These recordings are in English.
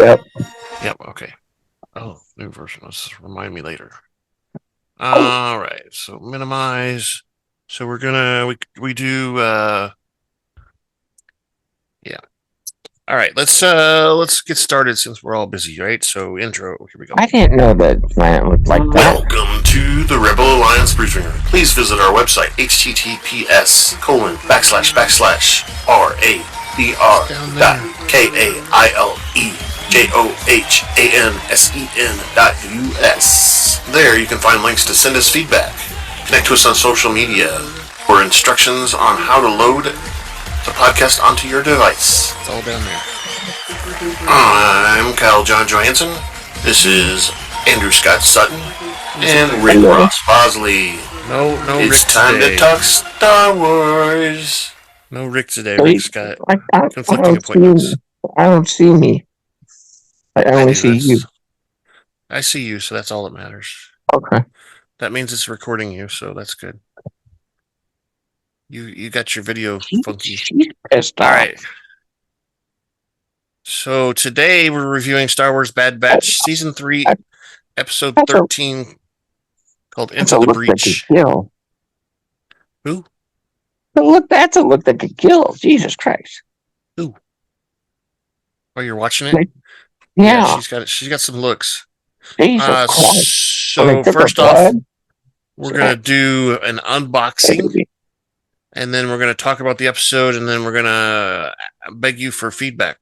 Yep. Yep. Okay. Oh, new version. Let's remind me later. All right. So minimize. So we're gonna we do yeah. All right. Let's get started since we're all busy, right? So intro. Here we go. I didn't know that planet looked like that. Welcome to the Rebel Alliance briefing room. Please visit our website https://RABR.KAILEJOHANSEN.US. There you can find links to send us feedback, connect to us on social media, or instructions on how to load the podcast onto your device. It's all down there. I'm Kyle John Johansson. This is Andrew Scott Sutton and Rick Ross Bosley. No, it's Rick time today. To talk Star Wars. No Rick today. Rick's got conflicting appointments. I don't see me. I only see you. I see you, so that's all that matters. Okay. That means it's recording you, so that's good. You got your video funky. All right. So today we're reviewing Star Wars Bad Batch Season 3, Episode 13, called Into the Breach. Kill. Who? Look, that's a look that could kill. Jesus Christ. Who? Oh, you're watching it? Yeah. She's got some looks. Jesus Christ. So first off, we're gonna do an unboxing. And then we're going to talk about the episode, and then we're going to beg you for feedback.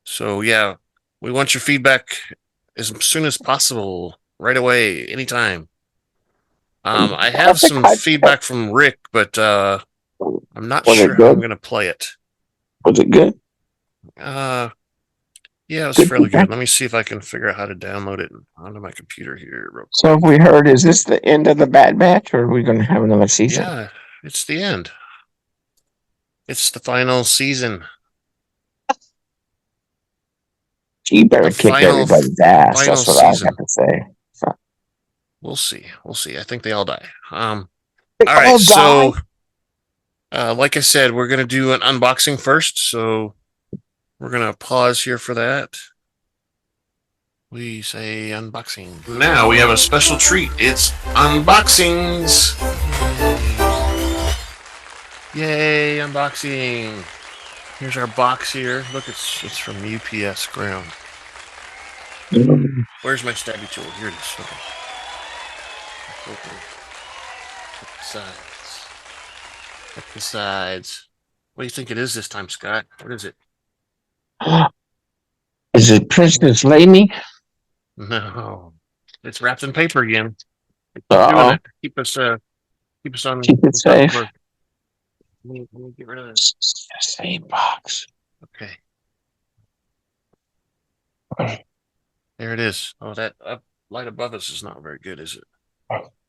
So, yeah, we want your feedback as soon as possible, right away, anytime. I have some feedback from Rick, but I'm not sure how I'm going to play it. Was it good? Yeah, it was fairly good. Let me see if I can figure out how to download it onto my computer here. Real quick. So, if we heard, is this the end of the Bad Batch, or are we going to have another season? Yeah. It's the end. It's the final season. She better kick everybody's ass. That's what I have to say. So. We'll see. I think they all die. All right. So, like I said, we're going to do an unboxing first. So, we're going to pause here for that. We say unboxing. Now we have a special treat. It's unboxings. Yay, unboxing. Here's our box here. Look, it's from UPS Ground. Where's my stabby tool? Here it is. Okay. Check the sides. What do you think it is this time, Scott? What is it? Is it Princess Lady? No. It's wrapped in paper again. Doing it. Keep us on. Keep it safe. Let me get rid of this. Same box. Okay. There it is. Oh, that light above us is not very good, is it?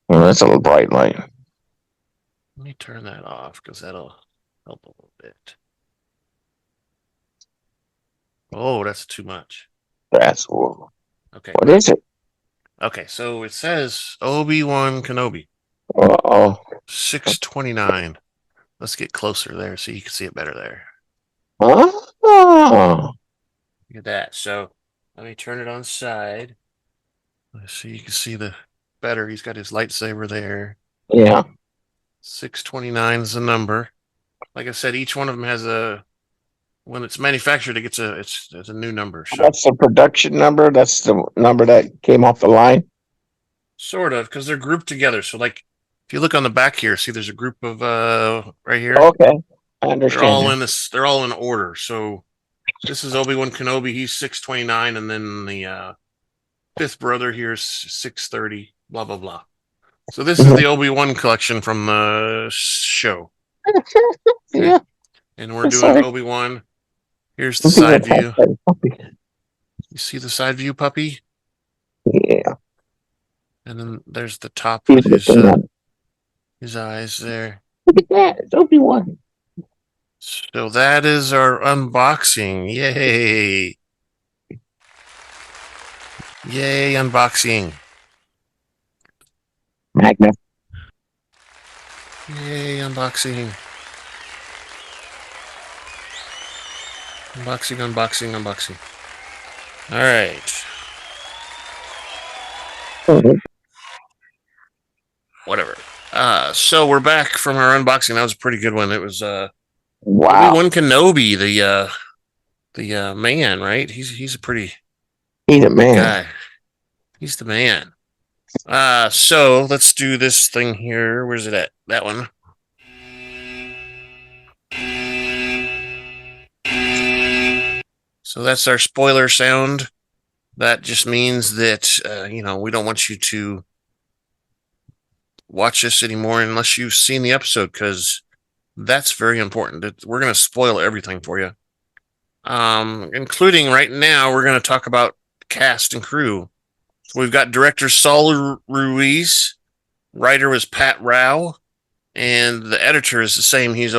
Well, that's a little bright light. Let me turn that off because that'll help a little bit. Oh, that's too much. That's horrible. Okay. What is it? Okay, so it says Obi-Wan Kenobi. 629. Let's get closer there so you can see it better there. Oh. Look at that. So let me turn it on side. So you can see the better. He's got his lightsaber there. Yeah. 629 is the number. Like I said, each one of them has when it's manufactured, it's a new number. So that's the production number. That's the number that came off the line. Sort of, because they're grouped together. So like, if you look on the back here, see there's a group of right here. Okay, I understand. They're all in order. So this is Obi-Wan Kenobi. He's 629, and then the fifth brother here is 630. Blah blah blah. So this is the Obi-Wan collection from the show. Okay. Yeah. And we're doing Obi-Wan. Here's the side view. You see the side view, puppy? Yeah. And then there's the top with his eyes there. Look at that. It's Obi-Wan. So that is our unboxing. Yay. Yay, unboxing. Magna. Yay, unboxing. Unboxing. All right. Whatever. So we're back from our unboxing. That was a pretty good one. It was Wow. Obi-Wan Kenobi, the man, right? He's a pretty He's a big man. guy. He's the man. So let's do this thing here. Where's it at? That one. So that's our spoiler sound. That just means that we don't want you to watch this anymore unless you've seen the episode, because that's very important. We're going to spoil everything for you. Including right now, we're going to talk about cast and crew. So we've got director Saul Ruiz, writer was Pat Rao, and the editor is the same. It's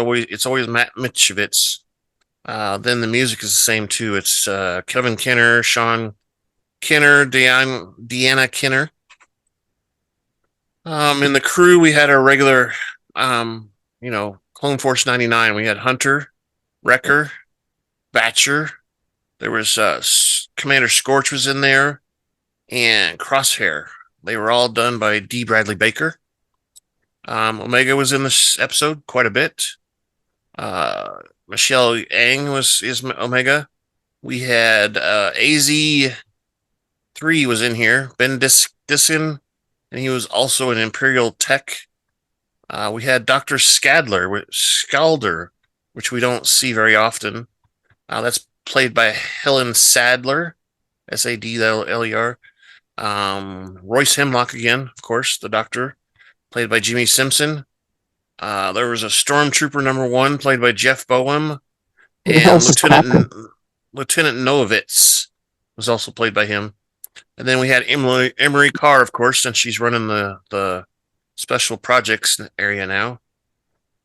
always Matt Michnovetz. Then the music is the same too. It's Kevin Kiner, Sean Kiner, Deana Kiner. In the crew, we had our regular, Clone Force 99. We had Hunter, Wrecker, Batcher. There was Commander Scorch was in there, and Crosshair. They were all done by D. Bradley Baker. Omega was in this episode quite a bit. Michelle Ang is Omega. We had AZ3 was in here. Ben Diskin, and he was also an Imperial tech. We had Dr. Scalder, which we don't see very often. That's played by Helen Sadler, Sadler. Royce Hemlock again, of course, the Doctor, played by Jimmi Simpson. There was a Stormtrooper number 1, played by Jeff Boehm, and Lieutenant Novitz was also played by him. And then we had Emerie Karr, of course, since she's running the special projects area now.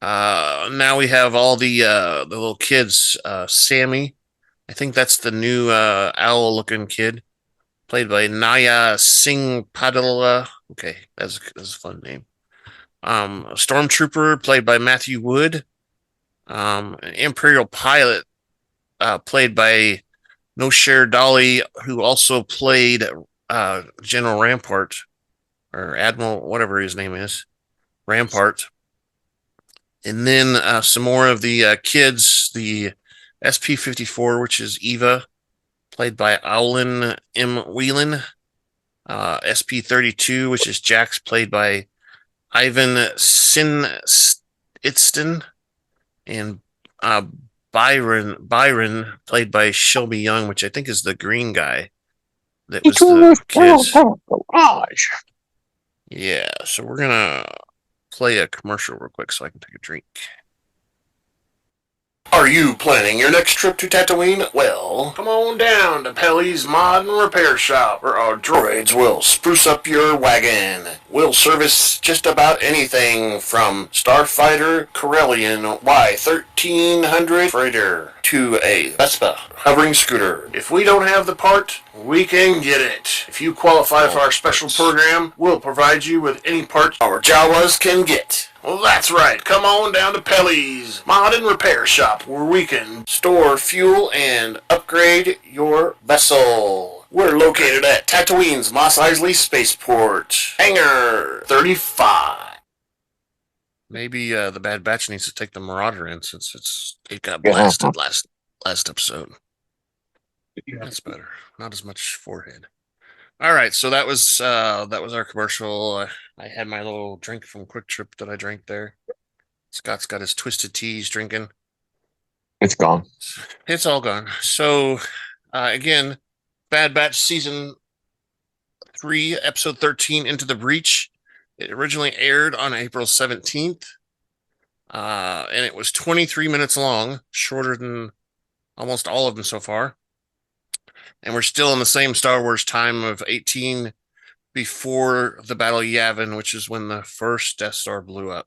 Now we have all the little kids. Sami, I think that's the new owl-looking kid, played by Naiya Singh Padilla. Okay, that's a fun name. Stormtrooper, played by Matthew Wood. An Imperial pilot, played by Noshir Dolly, who also played General Rampart, or Admiral, whatever his name is, Rampart. And then some more of the kids, the SP-54, which is Eva, played by Owlin M. Whelan. SP-32, which is Jax, played by Ivan Sin-Itzton. And Byron, played by Shelby Young, which I think is the green guy that was the kids. Yeah, so we're going to play a commercial real quick so I can take a drink. Are you planning your next trip to Tatooine? Well, come on down to Pelly's Mod and Repair Shop, where our droids will spruce up your wagon. We'll service just about anything from Starfighter Corellian Y1300 freighter to a Vespa hovering scooter. If we don't have the part, we can get it. If you qualify for our special program, we'll provide you with any part our Jawas can get. Well, that's right. Come on down to Pelly's Mod and Repair Shop, where we can store fuel and upgrade your vessel. We're located at Tatooine's Mos Eisley Spaceport, Hangar 35. Maybe the Bad Batch needs to take the Marauder in, since it got blasted last episode. That's better. Not as much forehead. All right, so that was our commercial. I had my little drink from Quick Trip that I drank there. Scott's got his Twisted Teas drinking. It's gone. It's all gone. So, again, Bad Batch Season 3, Episode 13, Into the Breach. It originally aired on April 17th, and it was 23 minutes long, shorter than almost all of them so far. And we're still in the same Star Wars time of 18 before the Battle of Yavin, which is when the first Death Star blew up.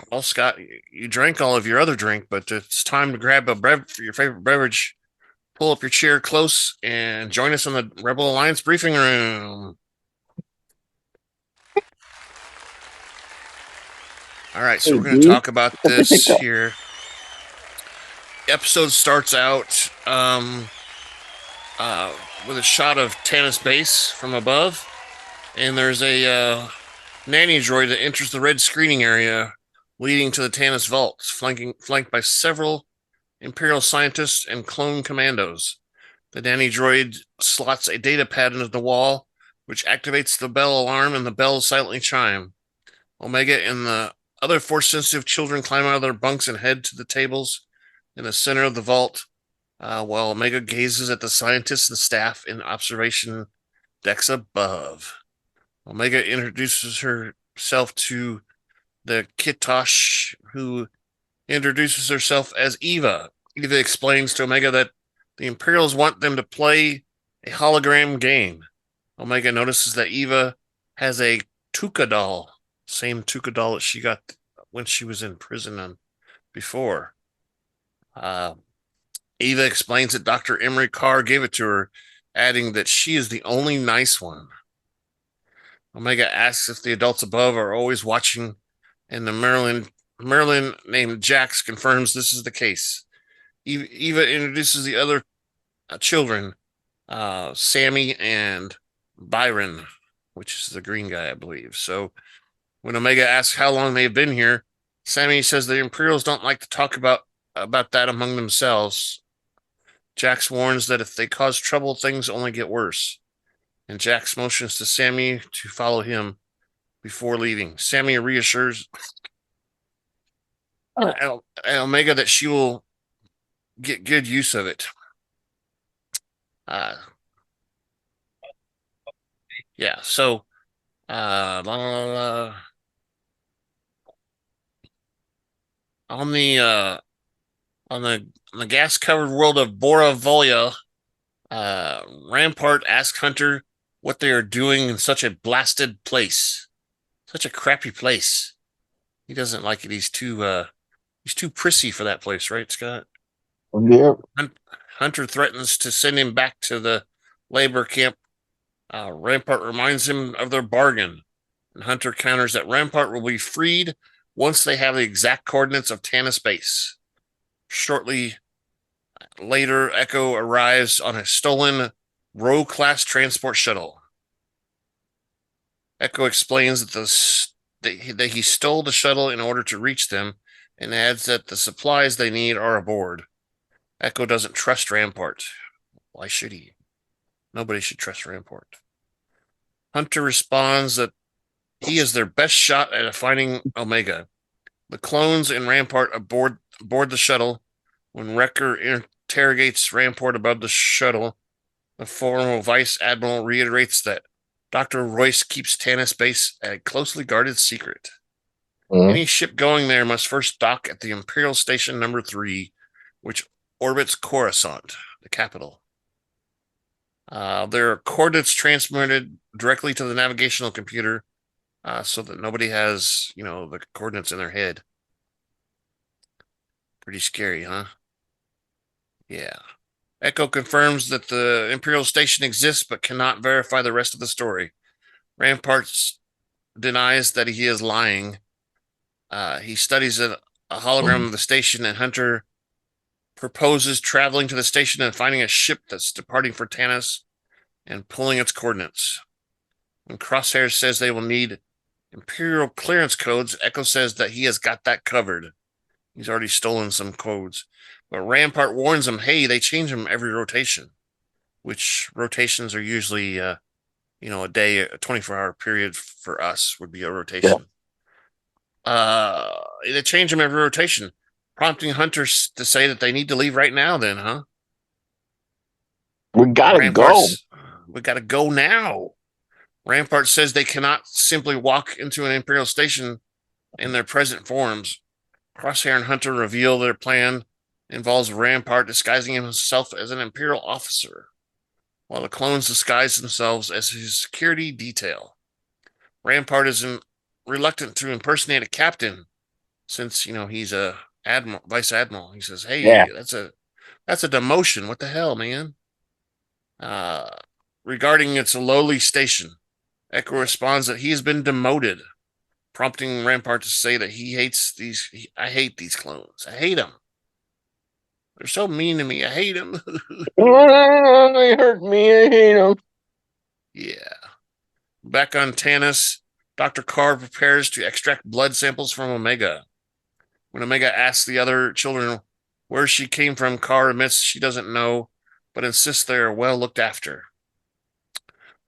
Well, Scott, you drank all of your other drink, but it's time to grab your favorite beverage, pull up your chair close, and join us in the Rebel Alliance briefing room. All right, so we're going to talk about this here. Episode starts out with a shot of Tannis base from above, and there's a nanny droid that enters the red screening area leading to the Tannis vault, flanked by several Imperial scientists and clone commandos. The nanny droid slots a data pad into the wall, which activates the bell alarm, and the bells silently chime. Omega and the other Force-sensitive children climb out of their bunks and head to the tables in the center of the vault, while Omega gazes at the scientists and staff in observation decks above. Omega introduces herself to the Kitosh, who introduces herself as Eva. Eva explains to Omega that the Imperials want them to play a hologram game. Omega notices that Eva has a Tuca doll, same Tuca doll that she got when she was in prison before. Eva explains that Dr. Emerie Karr gave it to her, adding that she is the only nice one. Omega asks if the adults above are always watching, and the Merlin named Jax confirms this is the case. Eva introduces the other children, Sami and Byron, which is the green guy, I believe. So when Omega asks how long they've been here, Sami says the Imperials don't like to talk about that among themselves. Jax warns that if they cause trouble, things only get worse. And Jax motions to Sami to follow him before leaving. Sami reassures Omega that she will get good use of it. Yeah, so on the gas covered world of Bora Volya, Rampart asks Hunter what they are doing in such a blasted place, such a crappy place. He doesn't like it. He's too prissy for that place, right, Scott? Yeah. Hunter threatens to send him back to the labor camp. Rampart reminds him of their bargain, and Hunter counters that Rampart will be freed once they have the exact coordinates of Tannis base. Shortly later, Echo arrives on a stolen Roe-class transport shuttle. Echo explains that he stole the shuttle in order to reach them, and adds that the supplies they need are aboard. Echo doesn't trust Rampart. Why should he? Nobody should trust Rampart. Hunter responds that he is their best shot at finding Omega. The clones and Rampart aboard the shuttle. When Wrecker interrogates Rampart above the shuttle, the former Vice Admiral reiterates that Dr. Royce keeps Tannis base a closely guarded secret. Any ship going there must first dock at the Imperial Station number 3, which orbits Coruscant, the capital. There are coordinates transmitted directly to the navigational computer, so that nobody has, the coordinates in their head. Pretty scary, huh? Yeah. Echo confirms that the Imperial Station exists, but cannot verify the rest of the story. Rampart denies that he is lying. He studies a hologram of the station, and Hunter proposes traveling to the station and finding a ship that's departing for Tannis and pulling its coordinates. When Crosshair says they will need Imperial clearance codes, Echo says that he has got that covered. He's already stolen some codes. But Rampart warns him, hey, they change them every rotation, which rotations are usually, a day, a 24-hour period for us would be a rotation. Yeah. They change them every rotation, prompting Hunter to say that they need to leave right now then, huh? We gotta go. We gotta go now. Rampart says they cannot simply walk into an Imperial station in their present forms. Crosshair and Hunter reveal their plan involves Rampart disguising himself as an Imperial officer, while the clones disguise themselves as his security detail. Rampart is reluctant to impersonate a captain, since he's a vice admiral. He says, "Hey, yeah, that's a demotion. What the hell, man?" Regarding it's a lowly station, Echo responds that he has been demoted, prompting Rampart to say that he hates these. I hate these clones. I hate them. They're so mean to me. I hate them. They hurt me. I hate them. Yeah. Back on Tanis, Dr. Karr prepares to extract blood samples from Omega. When Omega asks the other children where she came from, Karr admits she doesn't know, but insists they are well looked after.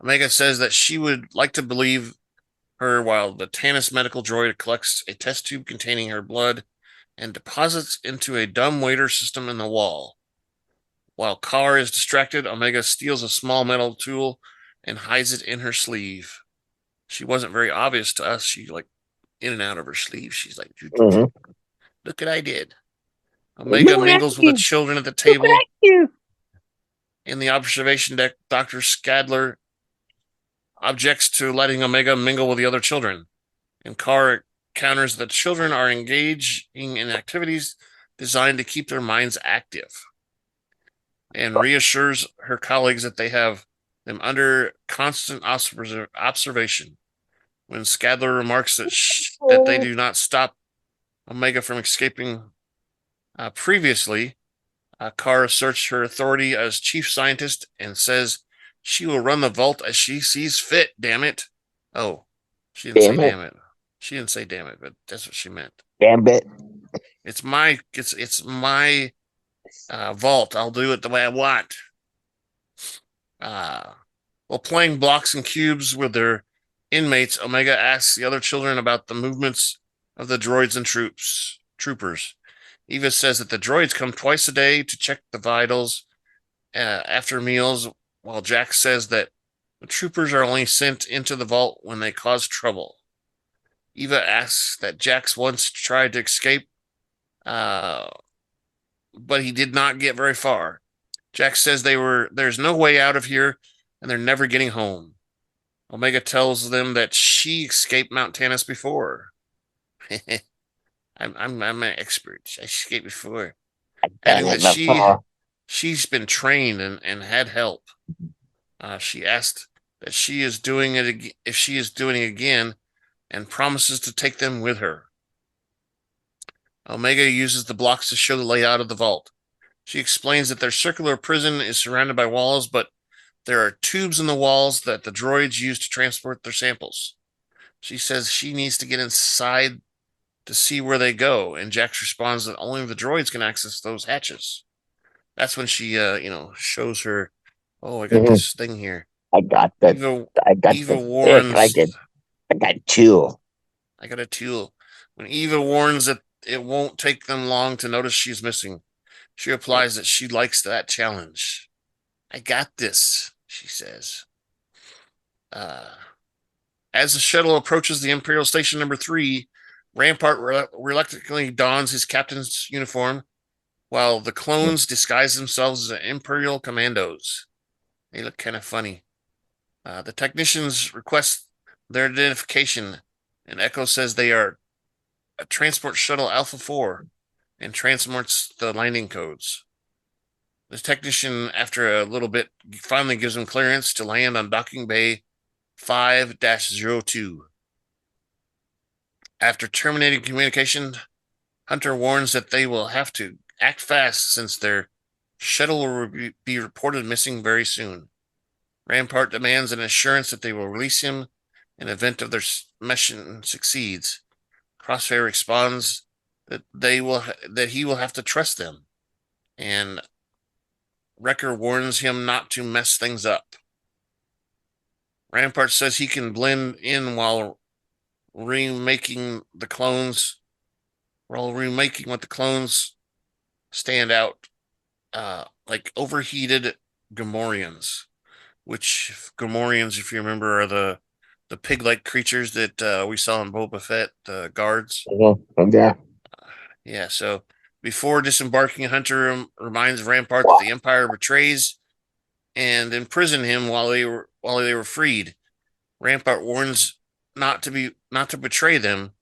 Omega says that she would like to believe her while the Tanis medical droid collects a test tube containing her blood and deposits into a dumbwaiter system in the wall. While Karr is distracted, Omega steals a small metal tool and hides it in her sleeve. She wasn't very obvious to us. She like in and out of her sleeve. She's like, Mhm. look what I did. Omega mingles with the children at the table. In the observation deck, Dr. Scalder objects to letting Omega mingle with the other children, and Karr counters that children are engaging in activities designed to keep their minds active, and reassures her colleagues that they have them under constant observation. When Sadler remarks that they do not stop Omega from escaping previously, Karr asserts her authority as chief scientist and says she will run the vault as she sees fit, damn it. Oh, she didn't say damn it. She didn't say damn it, but that's what she meant. Damn it. It's my vault. I'll do it the way I want. While playing blocks and cubes with their inmates, Omega asks the other children about the movements of the droids and troopers. Eva says that the droids come twice a day to check the vitals after meals, while Jack says that the troopers are only sent into the vault when they cause trouble. Eva asks that Jax once tried to escape, but he did not get very far. Jack says there's no way out of here, and they're never getting home. Omega tells them that she escaped Mount Tanis before. I'm an expert. I escaped before. Adding that she's been trained and had help. She asked that she is doing it if she is doing it again, and promises to take them with her. Omega uses the blocks to show the layout of the vault. She explains that their circular prison is surrounded by walls, but there are tubes in the walls that the droids use to transport their samples. She says she needs to get inside to see where they go, and Jax responds that only the droids can access those hatches. That's when she, shows her, oh, I got this thing here. I got that. Eva warns. I got two. I got a tool. When Eva warns that it won't take them long to notice she's missing, she replies that she likes that challenge. I got this, she says. As the shuttle approaches the Imperial Station number 3, Rampart reluctantly dons his captain's uniform, while the clones disguise themselves as Imperial commandos. They look kind of funny. The technicians request their identification, and Echo says they are a transport shuttle Alpha 4 and transports the landing codes. The technician, after a little bit, finally gives them clearance to land on docking bay 5-02. After terminating communication, Hunter warns that they will have to act fast since their shuttle will be reported missing very soon. Rampart demands an assurance that they will release him in event of their mission succeeds. Crosshair responds that he will have to trust them, and Wrecker warns him not to mess things up. Rampart says he can blend in while remaking what the clones stand out, like overheated Gamorreans, which Gamorreans, if you remember, are the pig-like creatures that we saw in Boba Fett, the guards. Yeah. Yeah, so before disembarking, Hunter reminds Rampart that the Empire betrays and imprisoned him while they were freed. Rampart warns not to betray them.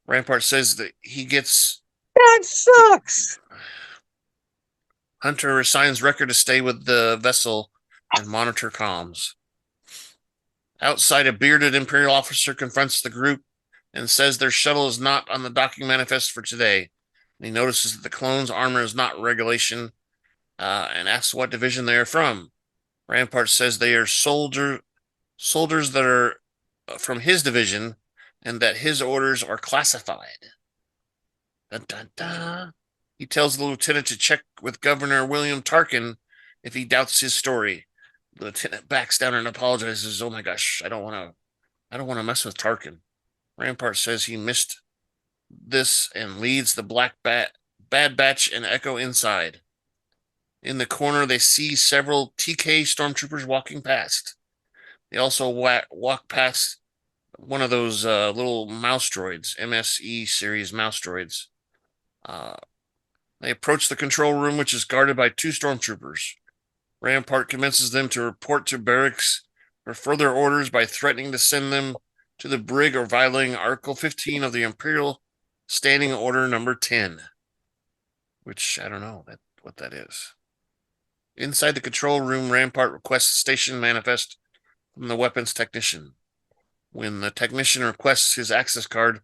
Rampart says that that sucks. Hunter assigns Wrecker to stay with the vessel and monitor comms. Outside, a bearded Imperial officer confronts the group and says their shuttle is not on the docking manifest for today. And he notices that the clones' armor is not regulation, and asks what division they are from. Rampart says they are soldiers that are from his division, and that his orders are classified. Dun, dun, dun. He tells the lieutenant to check with Governor William Tarkin if he doubts his story. The lieutenant backs down and apologizes. Oh my gosh, I don't want to mess with Tarkin. Rampart says he missed this and leads the Bad Batch and Echo inside. In the corner, they see several TK stormtroopers walking past. They also walk past one of those little mouse droids, MSE series mouse droids. They approach the control room, which is guarded by 2 stormtroopers. Rampart convinces them to report to barracks for further orders by threatening to send them to the brig or violating Article 15 of the Imperial Standing Order number 10. Which, I don't know what that is. Inside the control room, Rampart requests a station manifest from the weapons technician. When the technician requests his access card,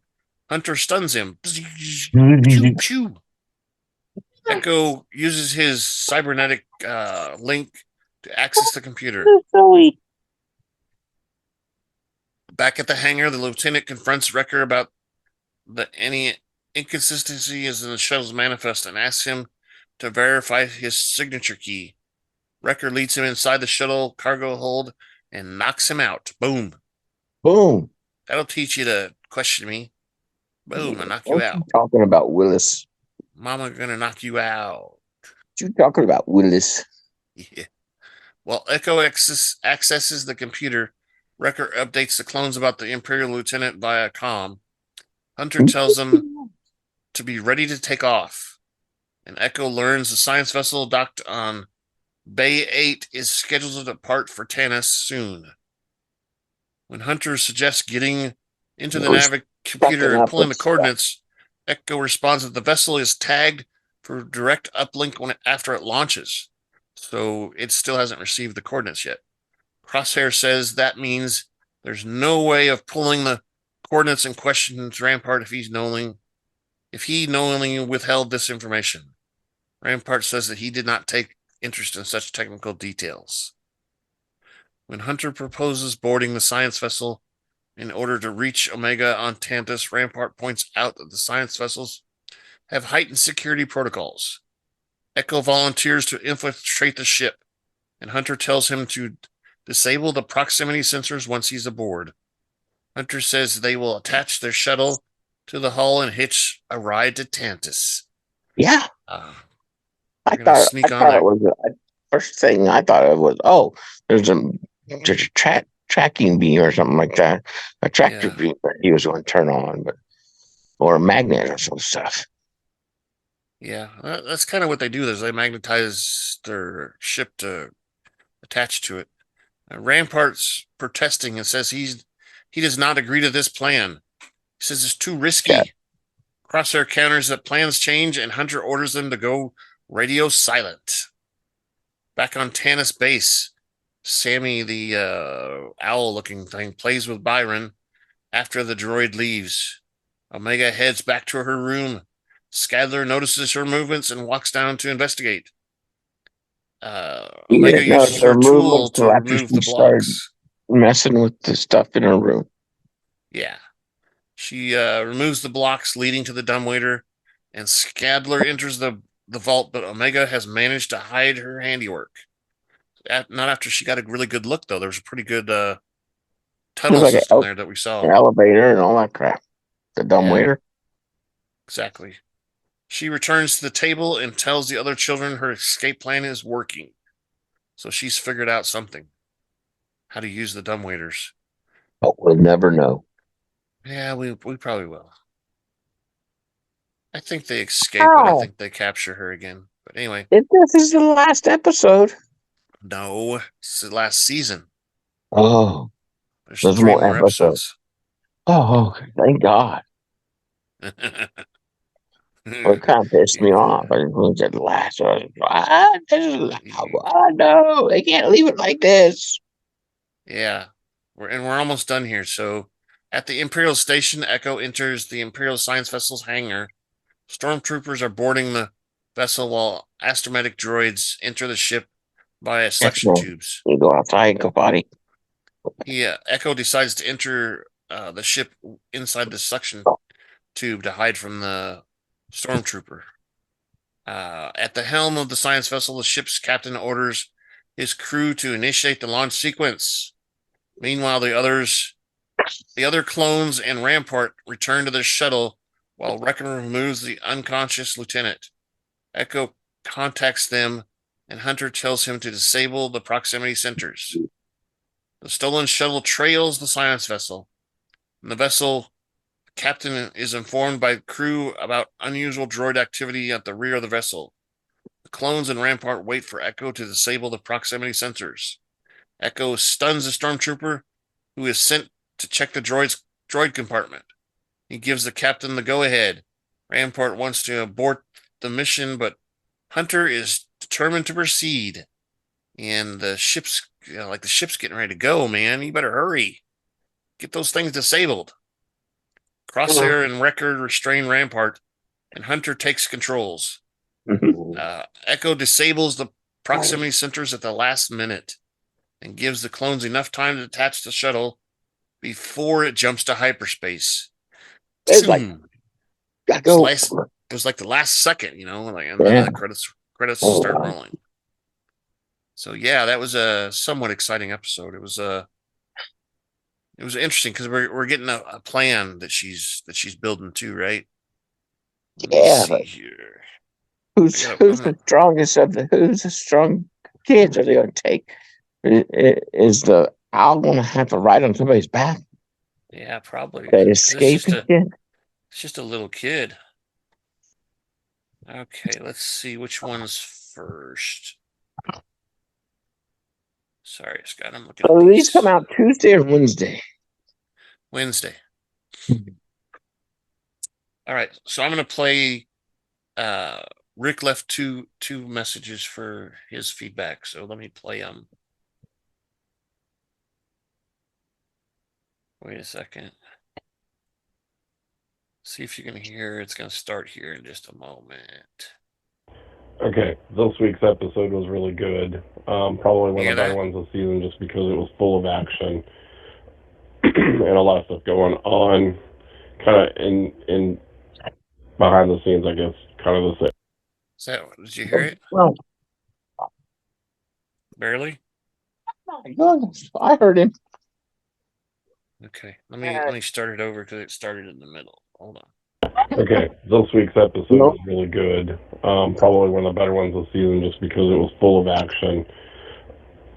Hunter stuns him. Pew, pew. Echo uses his cybernetic link to access the computer. Back at the hangar, the lieutenant confronts Wrecker about any inconsistencies in the shuttle's manifest and asks him to verify his signature key. Wrecker leads him inside the shuttle cargo hold and knocks him out. Boom. Boom. That'll teach you to question me. Boom, I knock you out. You talking about Willis? Mama gonna knock you out. You talking about Willis? Yeah. While Echo accesses the computer, Wrecker updates the clones about the Imperial lieutenant via comm. Hunter tells them to be ready to take off. And Echo learns the science vessel docked on Bay 8 is scheduled to depart for Tanis soon. When Hunter suggests getting into the Navic computer and pulling the coordinates, Echo responds that the vessel is tagged for direct uplink after it launches, so it still hasn't received the coordinates yet. Crosshair says that means there's no way of pulling the coordinates and questions Rampart if he knowingly withheld this information. Rampart says that he did not take interest in such technical details. When Hunter proposes boarding the science vessel in order to reach Omega on Tantus, Rampart points out that the science vessels have heightened security protocols. Echo volunteers to infiltrate the ship, and Hunter tells him to disable the proximity sensors once he's aboard. Hunter says they will attach their shuttle to the hull and hitch a ride to Tantus. Yeah. I thought it was first thing I thought it was, there's a tracking beam or something like that. A tractor beam that he was going to turn on, or a magnet or some stuff. Yeah, that's kind of what they do. Is they magnetize their ship to attach to it. Rampart's protesting and says he does not agree to this plan. He says it's too risky. Yeah. Crosshair counters that plans change, and Hunter orders them to go radio silent. Back on Tanis base, Sami, the owl-looking thing, plays with Byron after the droid leaves. Omega heads back to her room. Scalder notices her movements and walks down to investigate. Omega uses her tool to remove the blocks. Messing with the stuff in her room. Yeah. She removes the blocks leading to the dumbwaiter, and Scalder enters the vault, but Omega has managed to hide her handiwork. Not after she got a really good look, though. There was a pretty good tunnel system there that we saw. An elevator and all that crap. The dumbwaiter. Exactly. She returns to the table and tells the other children her escape plan is working. So she's figured out something. How to use the dumbwaiters. But we'll never know. Yeah, we probably will. I think they escape, but I think they capture her again. But anyway. If this is the last episode. No, it's the last season. Oh. There's 3 more episodes. Oh, thank God. Well, it kind of pissed me off. I didn't get the last one. No, they can't leave it like this. Yeah. We're almost done here. So at the Imperial station, Echo enters the Imperial science vessel's hangar Stormtroopers are boarding the vessel while astromedic droids enter the ship via suction tubes. You go outside, go potty. Echo decides to enter the ship inside the suction tube to hide from the Stormtrooper. At the helm of the science vessel, the ship's captain orders his crew to initiate the launch sequence. Meanwhile, the other clones and Rampart return to their shuttle while Wrecker removes the unconscious lieutenant. Echo contacts them, and Hunter tells him to disable the proximity sensors. The stolen shuttle trails the science vessel. In the vessel, the captain is informed by the crew about unusual droid activity at the rear of the vessel. The clones and Rampart wait for Echo to disable the proximity sensors. Echo stuns the Stormtrooper, who is sent to check the droid compartment. He gives the captain the go-ahead. Rampart wants to abort the mission, but Hunter is determined to proceed. And the ship's getting ready to go, man. You better hurry. Get those things disabled. Crosshair and Wrecker restrain Rampart, and Hunter takes controls. Echo disables the proximity sensors at the last minute and gives the clones enough time to detach the shuttle before it jumps to hyperspace. It's like, go. It was like the last second, and then the credits start rolling. So yeah, that was a somewhat exciting episode. It was interesting because we're getting a plan that she's building too, right? Yeah. Who's the strongest of who's the strong kids are they going to take? Is the owl going to have to ride on somebody's back? Yeah, probably. It's just a little kid. Okay, let's see which one's first. Sorry, Scott, I'm looking at these come out Tuesday or Wednesday? Wednesday. All right, so I'm going to play. Rick left two messages for his feedback, so let me play them. Wait a second. See if you can hear. It's going to start here in just a moment. Okay, this week's episode was really good. Probably one of the better ones of the season just because it was full of action and a lot of stuff going on, kind of in behind the scenes, I guess, kind of the same. Did you hear it? Well, barely. Oh my goodness, I heard him. Okay, let me start it over because it started in the middle. Hold on. Okay, this week's episode was really good. Probably one of the better ones of the season just because it was full of action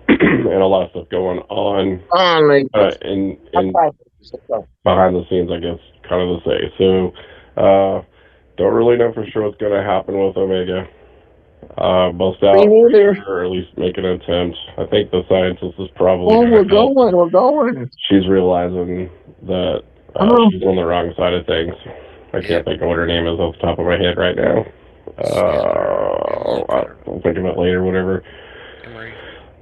and a lot of stuff going on in behind the scenes, I guess, kind of to say. So, don't really know for sure what's going to happen with Omega. Most out, or at least make an attempt. I think the scientist is probably. Oh, we're going. She's realizing that she's on the wrong side of things. I can't think of what her name is off the top of my head right now. I'll think of it later, whatever. Emerie.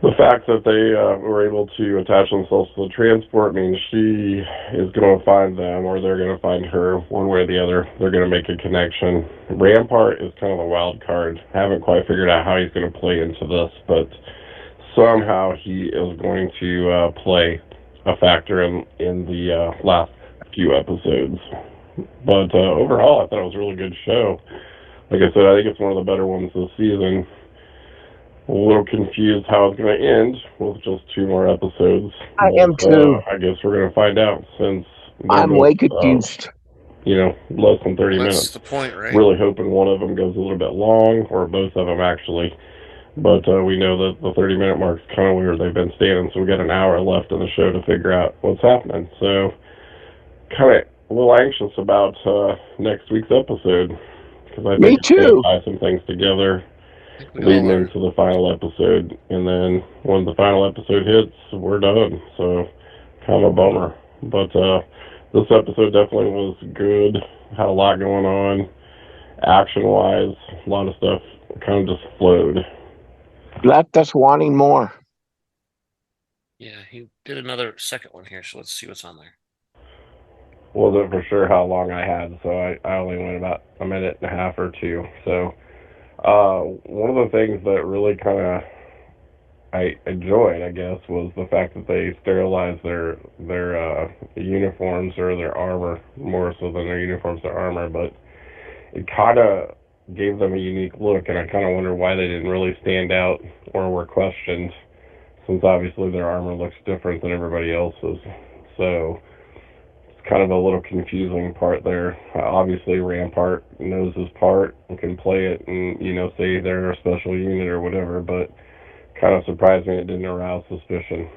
The fact that they were able to attach themselves to the transport means she is going to find them, or they're going to find her, one way or the other. They're going to make a connection. Rampart is kind of a wild card. I haven't quite figured out how he's going to play into this, but somehow he is going to play a factor in the last few episodes. But overall, I thought it was a really good show. Like I said, I think it's one of the better ones this season. A little confused how it's going to end with just 2 more episodes. I am too. I guess we're going to find out since I'm way confused. Less than 30 minutes. That's the point, right? Really hoping one of them goes a little bit long, or both of them actually. But we know that the 30-minute mark is kind of where they've been standing, so we got an hour left in the show to figure out what's happening. So, kind of a little anxious about next week's episode, because I think it's going to tie some things together leading into the final episode, and then when the final episode hits, we're done. So, kind of a bummer. But this episode definitely was good. Had a lot going on, action-wise. A lot of stuff kind of just flowed. Left us wanting more. Yeah, he did another second one here, so let's see what's on there. wasn't for sure how long I had, so I only went about a minute and a half or two. So one of the things that really kind of I enjoyed, I guess, was the fact that they sterilized their uniforms or their armor more so than their uniforms or armor, but it kind of gave them a unique look, and I kind of wonder why they didn't really stand out or were questioned, since obviously their armor looks different than everybody else's. So it's kind of a little confusing part there. Obviously, Rampart knows his part and can play it, and say they're a special unit or whatever, but kind of surprised me it didn't arouse suspicion.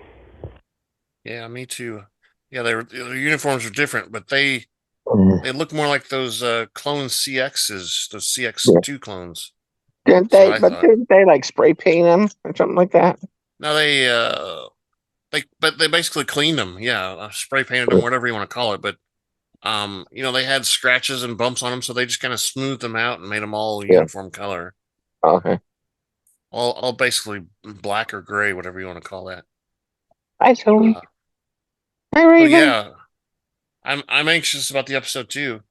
Yeah, me too. Yeah, their uniforms are different, but they Mm. look more like those clone CXs, those Yeah. CX2 clones. Didn't That's what they? I But thought. didn't they like spray paint them or something like that? Now they basically cleaned them. Yeah, spray painted them, whatever you want to call it. But they had scratches and bumps on them, so they just kind of smoothed them out and made them all Yeah. uniform color. Okay. All basically black or gray, whatever you want to call that. Hi, Tony. Uh, Hi, so Raven. yeah, I'm anxious about the episode too,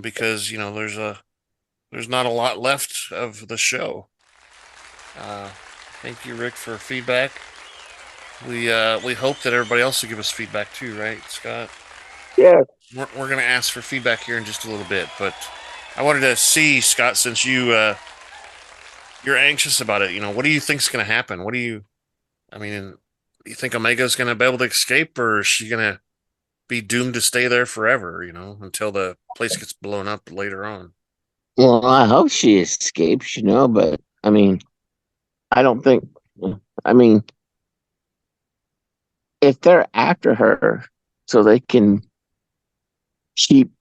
because there's not a lot left of the show. Thank you, Rick, for feedback. We hope that everybody else will give us feedback too, right, Scott? Yeah. We're gonna ask for feedback here in just a little bit, but I wanted to see, Scott, since you're anxious about it. What do you think's gonna happen? I mean, you think Omega's gonna be able to escape, or is she gonna be doomed to stay there forever? Until the place gets blown up later on. Well, I hope she escapes, but I mean, I don't think, I mean, if they're after her so they can keep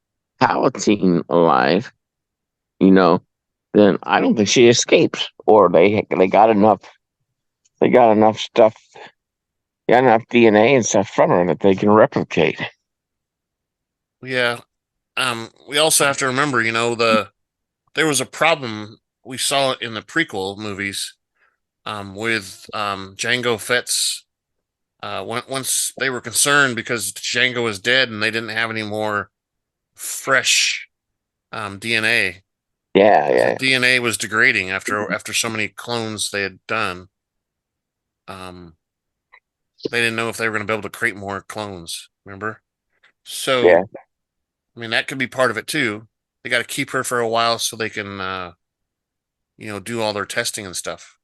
Palatine alive, then I don't think she escapes. Or they got enough stuff, got enough DNA and stuff from her that they can replicate. Yeah. We also have to remember, there was a problem we saw in the prequel movies, with Jango Fett's. Once they were concerned because Jango was dead and they didn't have any more fresh DNA. Yeah, The yeah. DNA was degrading after so many clones they had done. They didn't know if they were going to be able to create more clones. Remember? Yeah. So, I mean, that could be part of it too. They got to keep her for a while so they can, do all their testing and stuff.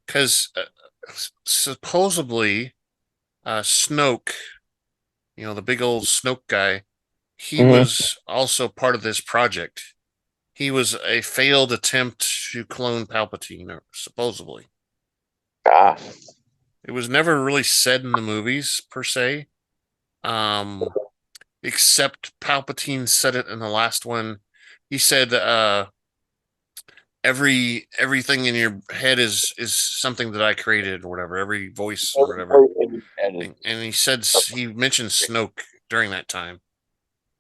Because supposedly, Snoke, the big old Snoke guy, he Hmm. was also part of this project. He was a failed attempt to clone Palpatine, supposedly. Ah, It was never really said in the movies per se, um, except Palpatine said it in the last one. He said, everything in your head is something that I created or whatever. Every voice or whatever, and he mentioned Snoke during that time.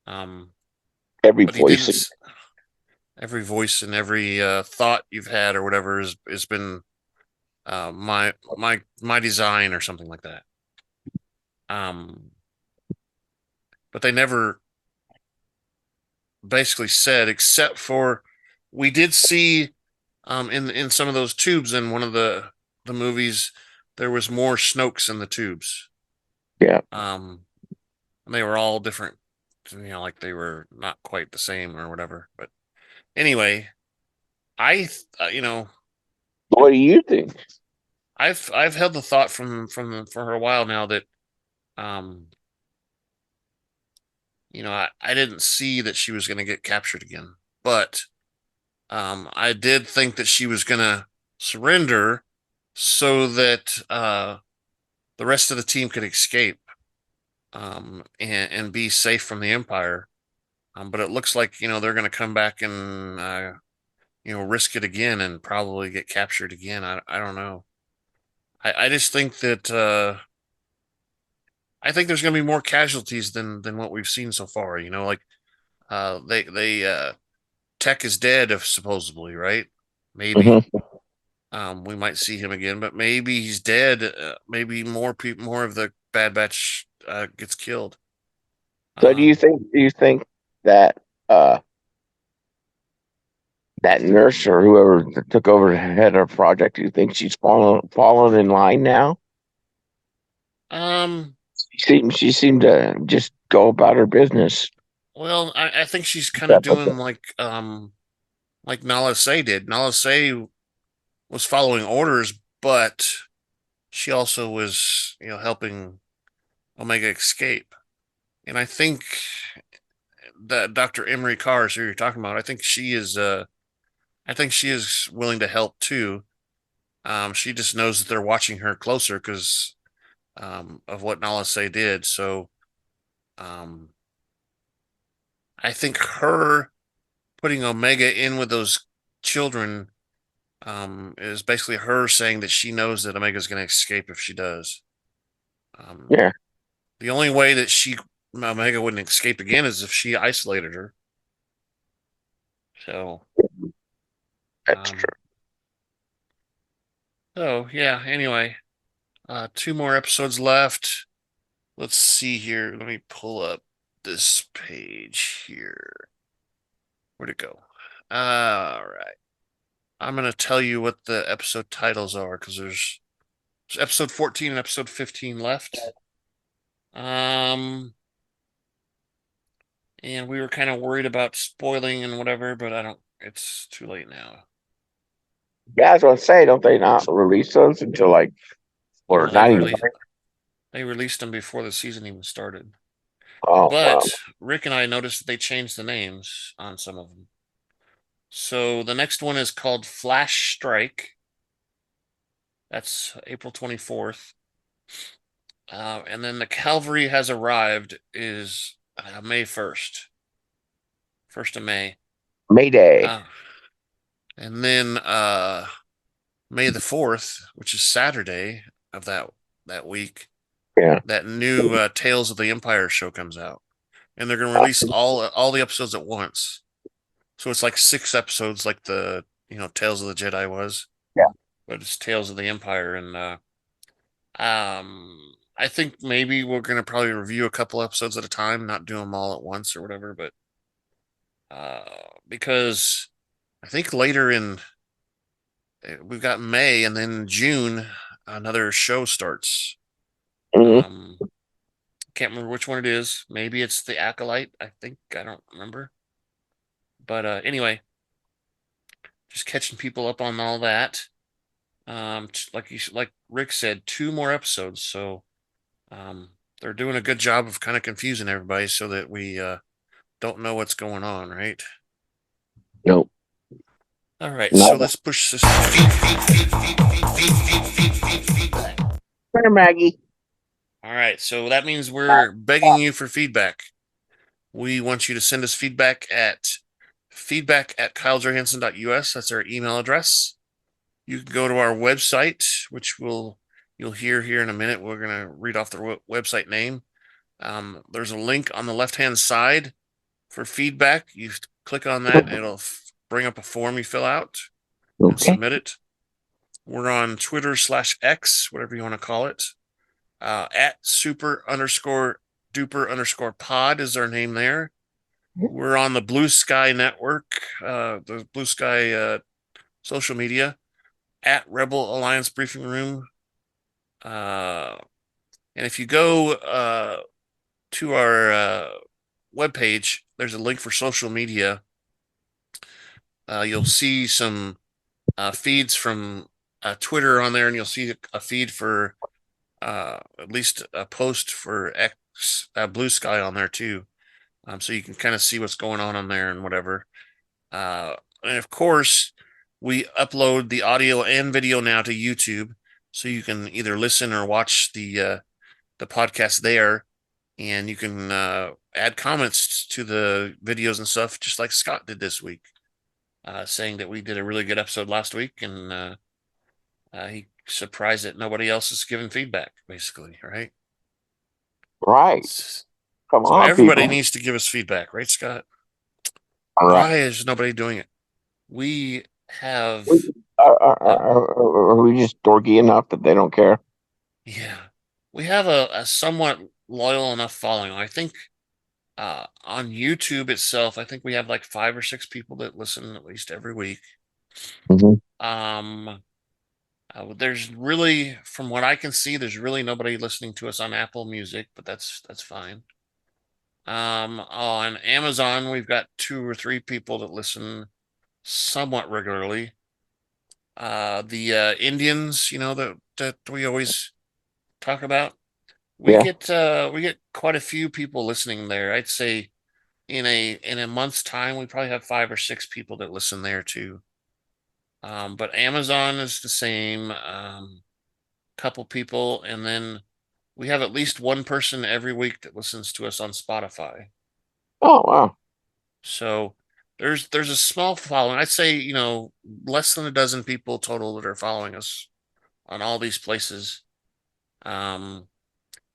every But he voice. didn't. Every voice and every thought you've had or whatever has been my design or something like that. But they never basically said, except for we did see in some of those tubes in one of the movies, there was more Snokes in the tubes. Yeah. And they were all different, like they were not quite the same or whatever. But anyway, What do you think? I've held the thought for a while now that um I didn't see that she was going to get captured again, but I did think that she was going to surrender so that the rest of the team could escape, and be safe from the Empire. But it looks like they're going to come back and risk it again and probably get captured again. I don't know. I just think that I think there's going to be more casualties than what we've seen so far. Like they Tech is dead, if supposedly, right? Maybe Hmm. we might see him again, but maybe he's dead. Maybe more of the Bad Batch gets killed. So do you think that that nurse or whoever took over the head of the project, do you think she's fallen in line now? Um, She seemed to just go about her business. well, I think she's kind of doing like Nala Say did. Nala Say was following orders, but she also was, helping Omega escape. And I think that Dr. Emerie Karr, who you're talking about, I think she is willing to help too. She just knows that they're watching her closer because of what Nala Say did. So, um, I think her putting Omega in with those children is basically her saying that she knows that Omega's going to escape if she does. Yeah, The only way that Omega wouldn't escape again is if she isolated her. So that's true. So yeah. Anyway, 2 more episodes left. Let's see here. Let me pull up this page here. Where'd it go? All right. I'm gonna tell you what the episode titles are because there's episode 14 and episode 15 left. And we were kind of worried about spoiling and whatever, but I don't. It's too late now. Yeah, I was gonna say, don't they not release those until like or Well, not even? they released them before the season even started. Oh, wow. But Rick and I noticed that they changed the names on some of them. So the next one is called Flash Strike. That's April 24th. And then the Cavalry has arrived is May 1st. 1st of May. Mayday. And then May the 4th, which is Saturday of that week. Yeah. That new Tales of the Empire show comes out. And they're going to release all the episodes at once. So it's like 6 episodes like the, Tales of the Jedi was. Yeah. But it's Tales of the Empire. And I think maybe we're going to probably review a couple episodes at a time, not do them all at once or whatever. But because I think later we've got May and then June, another show starts. Mm-hmm. Can't remember which one it is. Maybe it's the Acolyte. I don't remember. But anyway, just catching people up on all that. Like Rick said, 2 more episodes. So they're doing a good job of kind of confusing everybody so that we don't know what's going on, right? Nope. All right, so let's push this. Where, Maggie? All right, so that means we're begging you for feedback. We want you to send us feedback at feedback@kylesjohansson.us. That's our email address. You can go to our website, which you'll hear here in a minute. We're going to read off the website name. There's a link on the left-hand side for feedback. You click on that, and it'll bring up a form you fill out and submit it. We're on Twitter /X, whatever you want to call it. At super_duper_pod is our name there. We're on the Blue Sky Network, the Blue Sky social media, at Rebel Alliance Briefing Room. And if you go to our webpage, there's a link for social media. You'll see some feeds from Twitter on there, and you'll see a feed for at least a post for X Blue Sky on there too. So you can kind of see what's going on there and whatever. And of course, we upload the audio and video now to YouTube, so you can either listen or watch the podcast there, and you can add comments to the videos and stuff, just like Scott did this week, saying that we did a really good episode last week, and he surprised that nobody else is giving feedback, basically, right? Right. Come so on, everybody people. needs to give us feedback, right, Scott? All right. Why is nobody doing it? We have... Are we just dorky enough that they don't care? Yeah. We have a somewhat loyal enough following. I think On YouTube itself, I think we have like 5 or 6 people that listen at least every week. Mm-hmm. There's really, from what I can see, there's really nobody listening to us on Apple Music, but that's fine. On Amazon, we've got 2 or 3 people that listen somewhat regularly. The Indians, that we always talk about, we get quite a few people listening there. I'd say in a month's time, we probably have 5 or 6 people that listen there too. But Amazon is the same, couple people, and then we have at least one person every week that listens to us on Spotify. Oh, wow. So there's a small following. I'd say, less than a dozen people total that are following us on all these places. And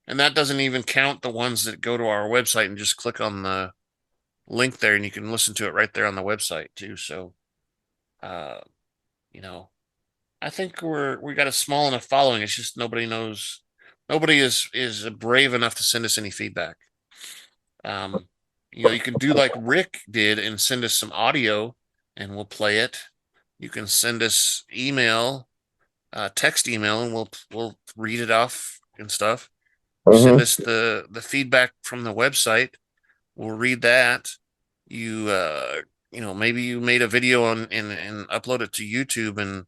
that doesn't even count the ones that go to our website and just click on the link there, and you can listen to it right there on the website too. So, I think we got a small enough following. It's just nobody is brave enough to send us any feedback. You can do like Rick did and send us some audio, and we'll play it. You can send us text email, and we'll read it off and stuff. Mm-hmm. Send us the feedback from the website. We'll read that. Maybe you made a video and upload it to YouTube and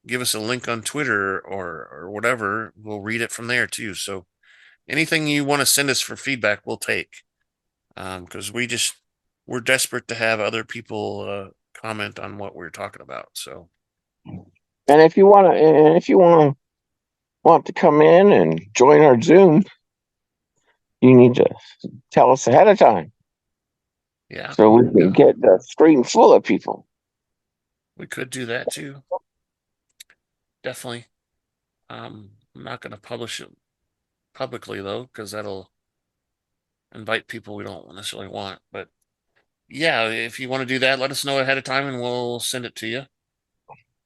give us a link on Twitter or whatever. We'll read it from there too. So anything you want to send us for feedback, we'll take. Because we're desperate to have other people comment on what we're talking about. So, and if you want to come in and join our Zoom, you need to tell us ahead of time. Yeah. So we can get the screen full of people. We could do that too. Definitely. I'm not going to publish it publicly though, because that'll invite people we don't necessarily want. But yeah, if you want to do that, let us know ahead of time and we'll send it to you.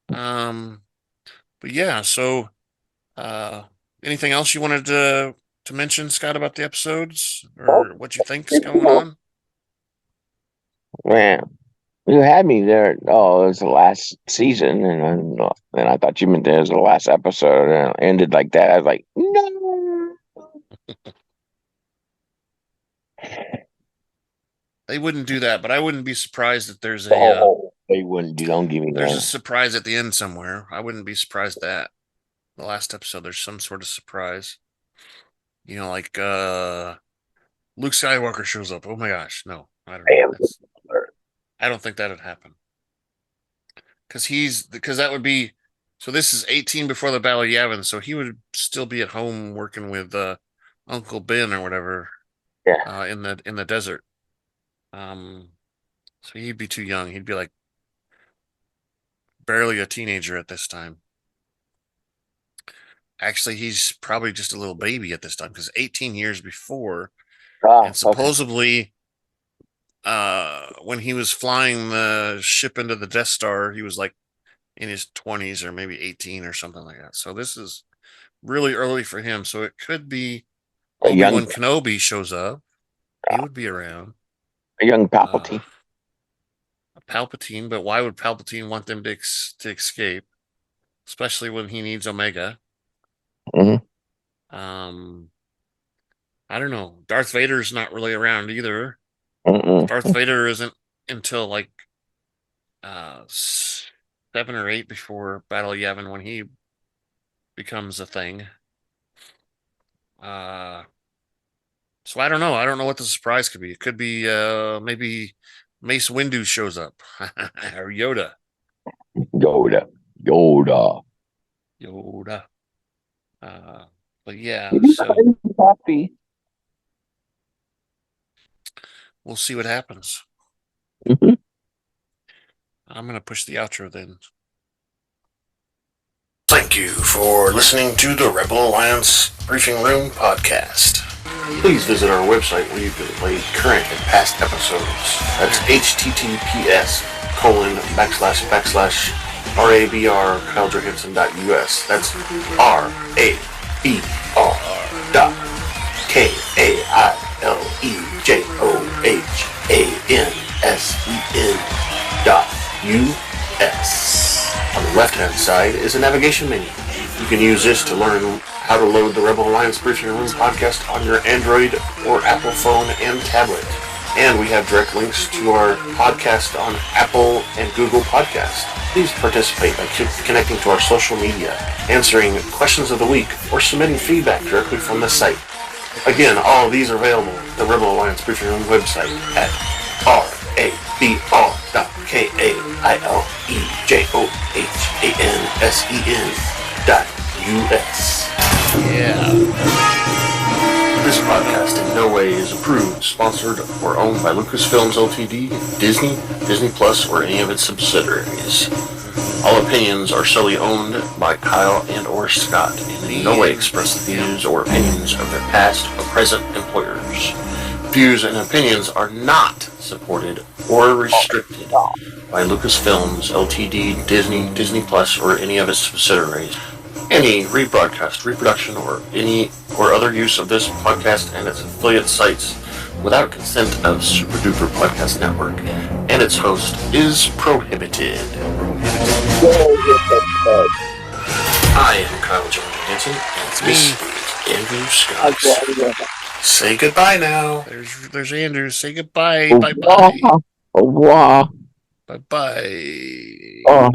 But yeah, so anything else you wanted to mention, Scott, about the episodes or what you think's going on? Man, you had me there. Oh, it was the last season, and I thought you meant it was the last episode, and it ended like that. I was like, no. They wouldn't do that, but I wouldn't be surprised if there's they wouldn't do. Don't give me there's that. a surprise at the end somewhere. I wouldn't be surprised that the last episode there's some sort of surprise. Like Luke Skywalker shows up. Oh my gosh, no, I don't know. I don't think that'd happen. Because that would be, so this is 18 before the Battle of Yavin, so he would still be at home working with Uncle Ben or whatever. Yeah. In the desert. So he'd be too young. He'd be like barely a teenager at this time. Actually, he's probably just a little baby at this time because 18 years before, and supposedly, when he was flying the ship into the Death Star, he was like in his 20s or maybe 18 or something like that. So this is really early for him. So it could be Obi-Wan Kenobi shows up. He would be around. A young Palpatine. Palpatine, but why would Palpatine want them to escape? Especially when he needs Omega. Mm-hmm. I don't know. Darth Vader's not really around either. Mm-mm. Darth Vader isn't until like 7 or 8 before Battle of Yavin when he becomes a thing. So I don't know. I don't know what the surprise could be. It could be maybe Mace Windu shows up or Yoda. But yeah, so we'll see what happens. Mm-hmm. I'm going to push the outro then. Thank you for listening to the Rebel Alliance Briefing Room podcast. Please visit our website where you can play current and past episodes. That's https://RABR.KyleJohansson.us. That's RABR.KAILJOHANSSON.us. KILEJOHANSEN.US. On the left-hand side is a navigation menu. You can use this to learn how to load the Rebel Alliance Briefing Room podcast on your Android or Apple phone and tablet. And we have direct links to our podcast on Apple and Google Podcasts. Please participate by connecting to our social media, answering questions of the week, or submitting feedback directly from the site. Again, all of these are available at the Rebel Alliance Briefing Room website at RABR.KAILEJOHANSEN.US. Yeah. This podcast in no way is approved, sponsored, or owned by Lucasfilms Ltd., Disney, Disney Plus, or any of its subsidiaries. All opinions are solely owned by Kyle and or Scott, and in no way express the views or opinions of their past or present employers. Views and opinions are not supported or restricted by Lucasfilms Ltd., Disney, Disney Plus, or any of its subsidiaries. Any rebroadcast, reproduction, or any or other use of this podcast and its affiliate sites without consent of Super Duper Podcast Network and its host is prohibited. I am Kyle John Hansen, and this is Andrew Scott. Say goodbye now. There's Andrew. Say goodbye. Bye-bye. Au revoir. Bye-bye. Oh.